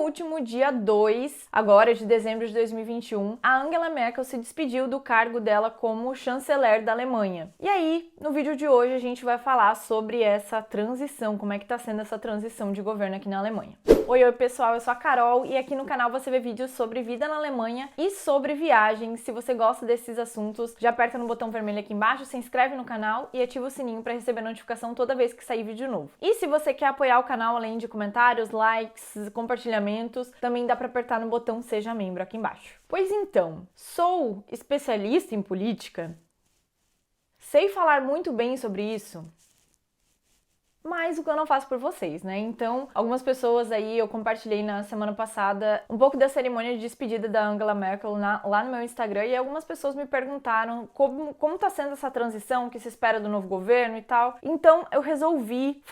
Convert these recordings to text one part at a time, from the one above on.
último dia 2, agora de dezembro de 2021, a Angela Merkel se despediu do cargo dela como chanceler da Alemanha. E aí, no vídeo de hoje, a gente vai falar sobre essa transição, como é que tá sendo essa transição de governo aqui na Alemanha. Oi pessoal, eu sou a Carol e aqui no canal você vê vídeos sobre vida na Alemanha e sobre viagens. Se você gosta desses assuntos, já aperta no botão vermelho aqui embaixo, se inscreve no canal e ativa o sininho para receber notificação toda vez que sair vídeo novo. E se você quer apoiar o canal, além de comentários, likes, compartilhamentos, também dá para apertar no botão Seja Membro aqui embaixo. Pois então, sou especialista em política? Sei falar muito bem sobre isso? Mas o que eu não faço por vocês, né? Então, algumas pessoas aí, eu compartilhei na semana passada um pouco da cerimônia de despedida da Angela Merkel lá no meu Instagram e algumas pessoas me perguntaram como tá sendo essa transição, o que se espera do novo governo e tal. Então, eu resolvi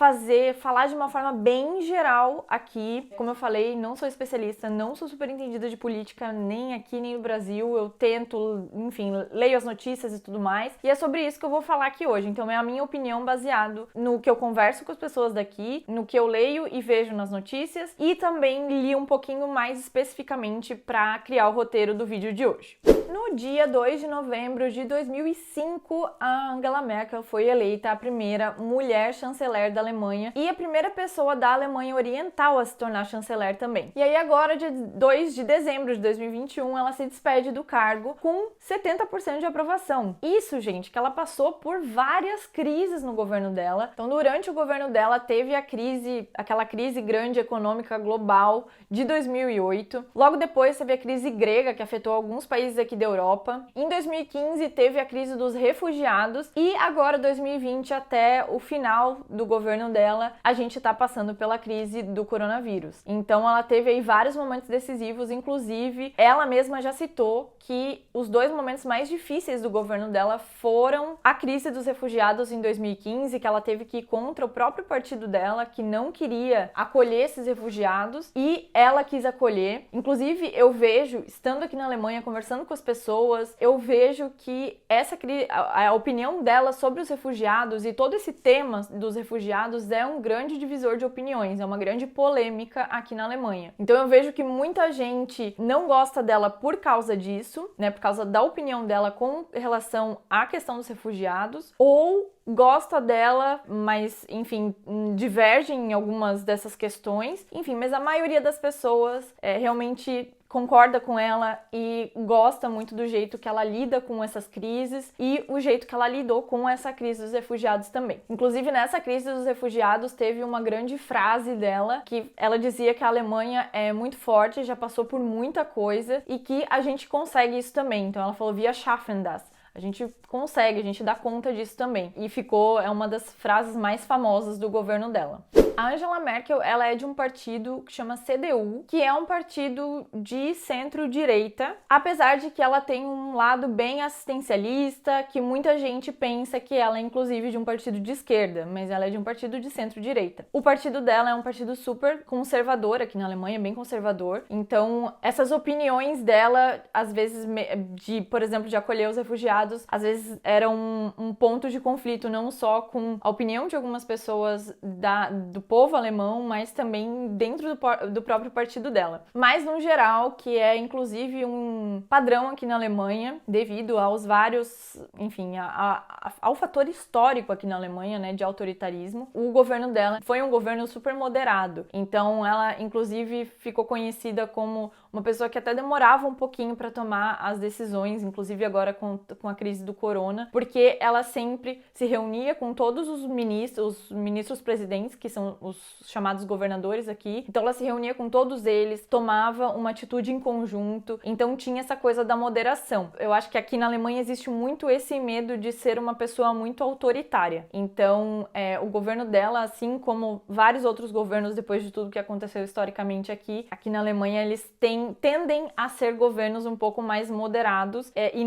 falar de uma forma bem geral aqui. Como eu falei, não sou especialista, não sou super entendida de política, nem aqui nem no Brasil. Eu tento, enfim, leio as notícias e tudo mais. E é sobre isso que eu vou falar aqui hoje. Então, é a minha opinião baseado no que eu converso com as pessoas daqui, no que eu leio e vejo nas notícias e também li um pouquinho mais especificamente para criar o roteiro do vídeo de hoje. No dia 2 de novembro de 2005, a Angela Merkel foi eleita a primeira mulher chanceler da Alemanha e a primeira pessoa da Alemanha Oriental a se tornar chanceler também. E aí agora, dia 2 de dezembro de 2021, ela se despede do cargo com 70% de aprovação. Isso, gente, que ela passou por várias crises no governo dela. Então, durante o governo dela teve aquela crise grande econômica global de 2008. Logo depois teve a crise grega, que afetou alguns países aqui da Europa. Em 2015 teve a crise dos refugiados e agora 2020 até o final do governo dela, a gente tá passando pela crise do coronavírus. Então ela teve aí vários momentos decisivos, inclusive ela mesma já citou que os dois momentos mais difíceis do governo dela foram a crise dos refugiados em 2015, que ela teve que ir contra o próprio partido dela, que não queria acolher esses refugiados, e ela quis acolher. Inclusive, eu vejo, estando aqui na Alemanha, conversando com as pessoas, eu vejo que a opinião dela sobre os refugiados e todo esse tema dos refugiados é um grande divisor de opiniões, é uma grande polêmica aqui na Alemanha. Então eu vejo que muita gente não gosta dela por causa disso, né, por causa da opinião dela com relação à questão dos refugiados, ou gosta dela, mas, enfim, diverge em algumas dessas questões. Enfim, mas a maioria das pessoas realmente concorda com ela e gosta muito do jeito que ela lida com essas crises e o jeito que ela lidou com essa crise dos refugiados também. Inclusive, nessa crise dos refugiados, teve uma grande frase dela, que ela dizia que a Alemanha é muito forte, já passou por muita coisa e que a gente consegue isso também. Então, ela falou, wir schaffen das. A gente consegue, a gente dá conta disso também. E é uma das frases mais famosas do governo dela. A Angela Merkel, ela é de um partido que chama CDU, que é um partido de centro-direita, apesar de que ela tem um lado bem assistencialista, que muita gente pensa que ela é inclusive de um partido de esquerda, mas ela é de um partido de centro-direita. O partido dela é um partido super conservador aqui na Alemanha, bem conservador. Então, essas opiniões dela, às vezes, por exemplo, de acolher os refugiados, às vezes era um ponto de conflito, não só com a opinião de algumas pessoas do povo alemão, mas também dentro do próprio partido dela. Mas, no geral, que é inclusive um padrão aqui na Alemanha, devido aos vários, enfim, ao fator histórico aqui na Alemanha, né, de autoritarismo, o governo dela foi um governo super moderado. Então, ela, inclusive, ficou conhecida como uma pessoa que até demorava um pouquinho para tomar as decisões, inclusive agora com a crise do corona, porque ela sempre se reunia com todos os ministros presidentes, que são os chamados governadores aqui. Então ela se reunia com todos eles, tomava uma atitude em conjunto, então tinha essa coisa da moderação. Eu acho que aqui na Alemanha existe muito esse medo de ser uma pessoa muito autoritária. Então o governo dela, assim como vários outros governos depois de tudo que aconteceu historicamente aqui na Alemanha, eles tendem a ser governos um pouco mais moderados e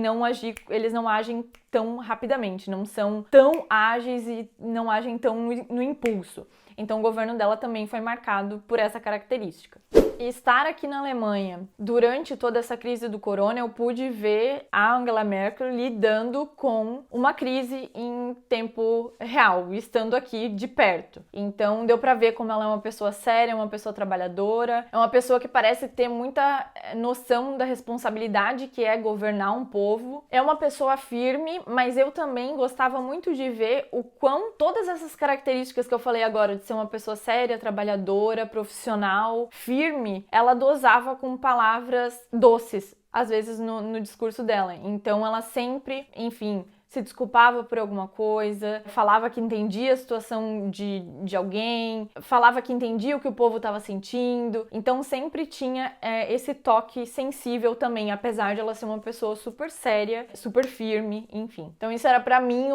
eles não agem tão rapidamente, não são tão ágeis e não agem tão no impulso. Então o governo dela também foi marcado por essa característica. E estar aqui na Alemanha durante toda essa crise do corona, eu pude ver a Angela Merkel lidando com uma crise em tempo real, estando aqui de perto. Então deu pra ver como ela é uma pessoa séria, uma pessoa trabalhadora, é uma pessoa que parece ter muita noção da responsabilidade que é governar um povo. É uma pessoa firme, mas eu também gostava muito de ver o quão todas essas características que eu falei agora, de ser uma pessoa séria, trabalhadora, profissional, firme, ela dosava com palavras doces, às vezes no discurso dela. Então ela sempre, enfim, se desculpava por alguma coisa, falava que entendia a situação de alguém, falava que entendia o que o povo estava sentindo. Então sempre tinha esse toque sensível também, apesar de ela ser uma pessoa super séria, super firme, enfim. Então isso era pra mim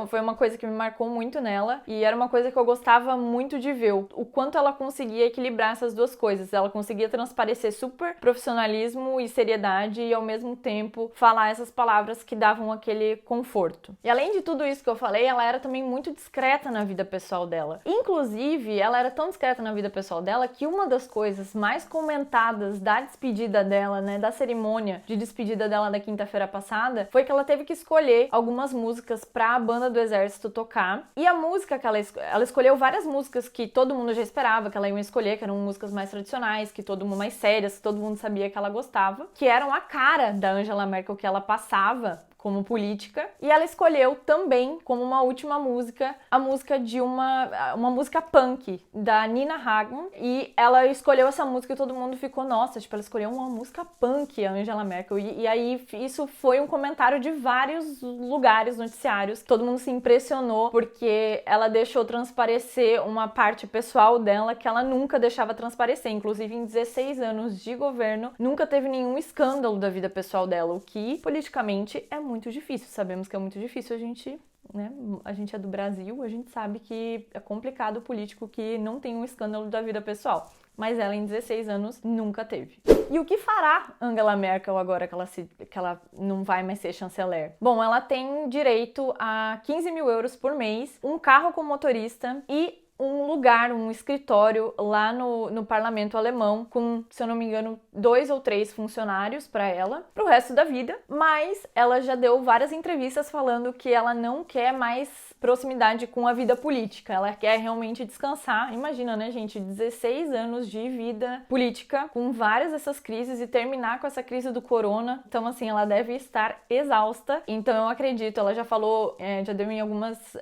foi uma coisa que me marcou muito nela, e era uma coisa que eu gostava muito de ver, o quanto ela conseguia equilibrar essas duas coisas. Ela conseguia transparecer super profissionalismo e seriedade e ao mesmo tempo falar essas palavras que davam aquele conforto. E além de tudo isso que eu falei, ela era também muito discreta na vida pessoal dela. Inclusive, ela era tão discreta na vida pessoal dela que uma das coisas mais comentadas da despedida dela, né, da cerimônia de despedida dela da quinta-feira passada, foi que ela teve que escolher algumas músicas pra banda do exército tocar. E a música que ela escolheu várias músicas que todo mundo já esperava que ela ia escolher, que eram músicas mais tradicionais, que todo mundo mais sérias, que todo mundo sabia que ela gostava, que eram a cara da Angela Merkel que ela passava como política, e ela escolheu também como uma última música a música de uma música punk da Nina Hagen, e ela escolheu essa música e todo mundo ficou, nossa, tipo, ela escolheu uma música punk, a Angela Merkel, e aí isso foi um comentário de vários lugares noticiários, todo mundo se impressionou porque ela deixou transparecer uma parte pessoal dela que ela nunca deixava transparecer, inclusive em 16 anos de governo, nunca teve nenhum escândalo da vida pessoal dela, o que politicamente é muito difícil, sabemos que é muito difícil, a gente é do Brasil, a gente sabe que é complicado o político que não tem um escândalo da vida pessoal, mas ela em 16 anos nunca teve. E o que fará Angela Merkel agora que ela não vai mais ser chanceler? Bom, ela tem direito a 15 mil euros por mês, um carro com motorista e um lugar, um escritório lá no parlamento alemão com, se eu não me engano, 2 ou 3 funcionários para ela, pro resto da vida, mas ela já deu várias entrevistas falando que ela não quer mais proximidade com a vida política, ela quer realmente descansar. Imagina, né, gente, 16 anos de vida política com várias dessas crises e terminar com essa crise do corona, então assim, ela deve estar exausta, então eu acredito, ela já falou,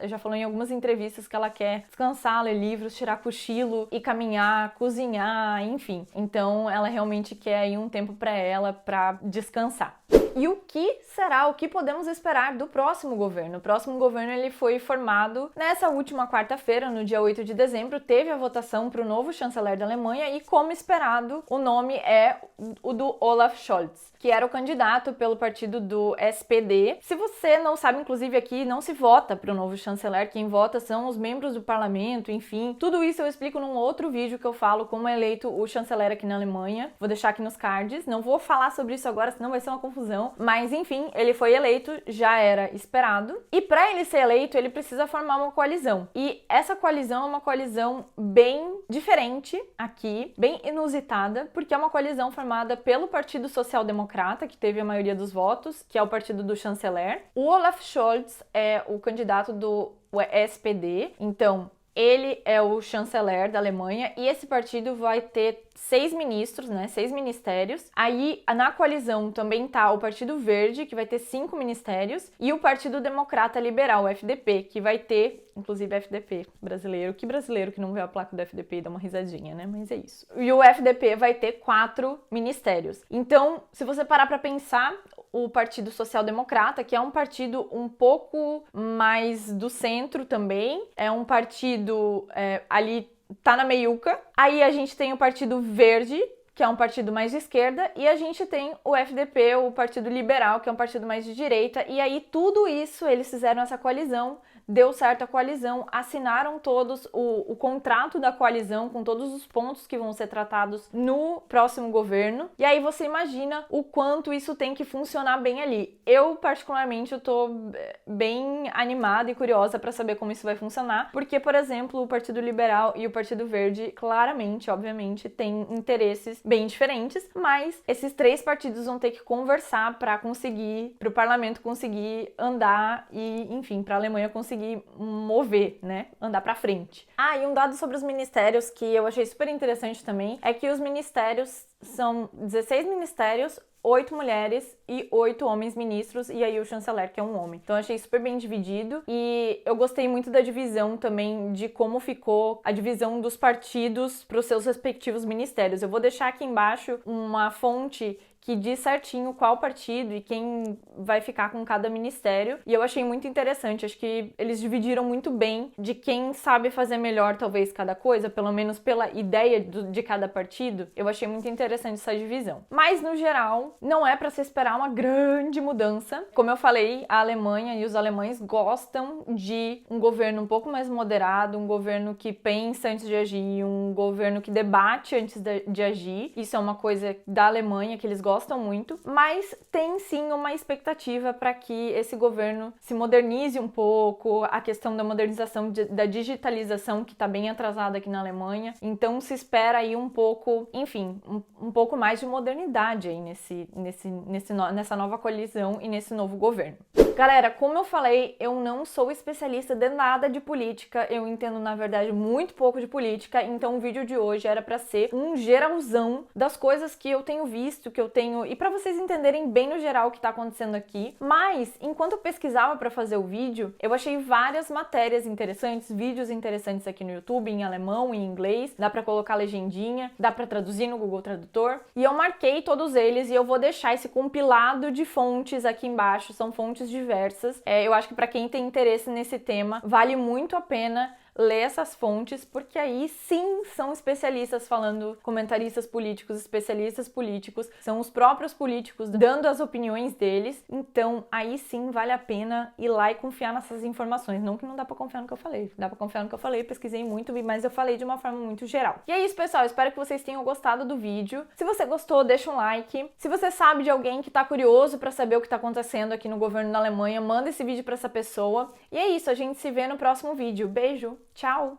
já falou em algumas entrevistas que ela quer descansar, ler livros, tirar cochilo e caminhar, cozinhar, enfim. Então ela realmente quer aí um tempo para ela para descansar. E o que podemos esperar do próximo governo? O próximo governo ele foi formado nessa última quarta-feira, no dia 8 de dezembro, teve a votação para o novo chanceler da Alemanha e, como esperado, o nome é o do Olaf Scholz, que era o candidato pelo partido do SPD. Se você não sabe, inclusive aqui não se vota para o novo chanceler, quem vota são os membros do parlamento, enfim. Tudo isso eu explico num outro vídeo que eu falo como é eleito o chanceler aqui na Alemanha. Vou deixar aqui nos cards, não vou falar sobre isso agora, senão vai ser uma confusão. Mas enfim, ele foi eleito, já era esperado. E para ele ser eleito, ele precisa formar uma coalizão. E essa coalizão é uma coalizão bem diferente aqui, bem inusitada, porque é uma coalizão formada pelo Partido Social Democrata, que teve a maioria dos votos, que é o partido do chanceler. O Olaf Scholz é o candidato do SPD, então ele é o chanceler da Alemanha e esse partido vai ter 6 ministros, né? 6 ministérios. Aí, na coalizão também tá o Partido Verde, que vai ter 5 ministérios, e o Partido Democrata Liberal, o FDP, que vai ter, inclusive, FDP brasileiro. Que brasileiro que não vê a placa do FDP e dá uma risadinha, né? Mas é isso. E o FDP vai ter 4 ministérios. Então, se você parar pra pensar, o Partido Social Democrata, que é um partido um pouco mais do centro também, é um partido ali tá na meiuca. Aí a gente tem o Partido Verde, que é um partido mais de esquerda, e a gente tem o FDP, o Partido Liberal, que é um partido mais de direita, e aí tudo isso, eles fizeram essa coalizão deu certo a coalizão, assinaram todos o contrato da coalizão com todos os pontos que vão ser tratados no próximo governo. E aí você imagina o quanto isso tem que funcionar bem ali. Eu, particularmente, eu tô bem animada e curiosa para saber como isso vai funcionar, porque, por exemplo, o Partido Liberal e o Partido Verde, claramente, obviamente, têm interesses bem diferentes, mas esses três partidos vão ter que conversar para o parlamento conseguir andar e, enfim, para a Alemanha conseguir mover, né, andar para frente. E um dado sobre os ministérios que eu achei super interessante também é que os ministérios são 16 ministérios, 8 mulheres e 8 homens ministros, e aí o chanceler, que é um homem. Então eu achei super bem dividido, e eu gostei muito da divisão também, de como ficou a divisão dos partidos para os seus respectivos ministérios. Eu vou deixar aqui embaixo uma fonte que diz certinho qual partido e quem vai ficar com cada ministério. E eu achei muito interessante, acho que eles dividiram muito bem de quem sabe fazer melhor talvez cada coisa, pelo menos pela ideia de cada partido. Eu achei muito interessante essa divisão. Mas no geral, não é para se esperar uma grande mudança. Como eu falei, a Alemanha e os alemães gostam de um governo um pouco mais moderado, um governo que pensa antes de agir, um governo que debate antes de agir. Isso é uma coisa da Alemanha que eles gostam muito, mas tem sim uma expectativa para que esse governo se modernize um pouco, a questão da modernização, da digitalização, que está bem atrasada aqui na Alemanha. Então se espera aí um pouco, enfim, um pouco mais de modernidade aí nessa nova coalizão e nesse novo governo. Galera, como eu falei, eu não sou especialista de nada de política, eu entendo, na verdade, muito pouco de política, então o vídeo de hoje era para ser um geralzão das coisas que eu tenho visto, e para vocês entenderem bem no geral o que tá acontecendo aqui. Mas, enquanto eu pesquisava para fazer o vídeo, eu achei várias matérias interessantes, vídeos interessantes aqui no YouTube, em alemão e em inglês, dá para colocar legendinha, dá para traduzir no Google Tradutor, e eu marquei todos eles e eu vou deixar esse compilado de fontes aqui embaixo, são fontes diversas. Eu acho que para quem tem interesse nesse tema, vale muito a pena ler essas fontes, porque aí sim são especialistas falando, comentaristas políticos, especialistas políticos, são os próprios políticos dando as opiniões deles, então aí sim vale a pena ir lá e confiar nessas informações. Não que não dá pra confiar no que eu falei, dá pra confiar no que eu falei, pesquisei muito, mas eu falei de uma forma muito geral. E é isso, pessoal, espero que vocês tenham gostado do vídeo. Se você gostou, deixa um like. Se você sabe de alguém que tá curioso pra saber o que tá acontecendo aqui no governo da Alemanha, manda esse vídeo pra essa pessoa. E é isso, a gente se vê no próximo vídeo. Beijo! Tchau!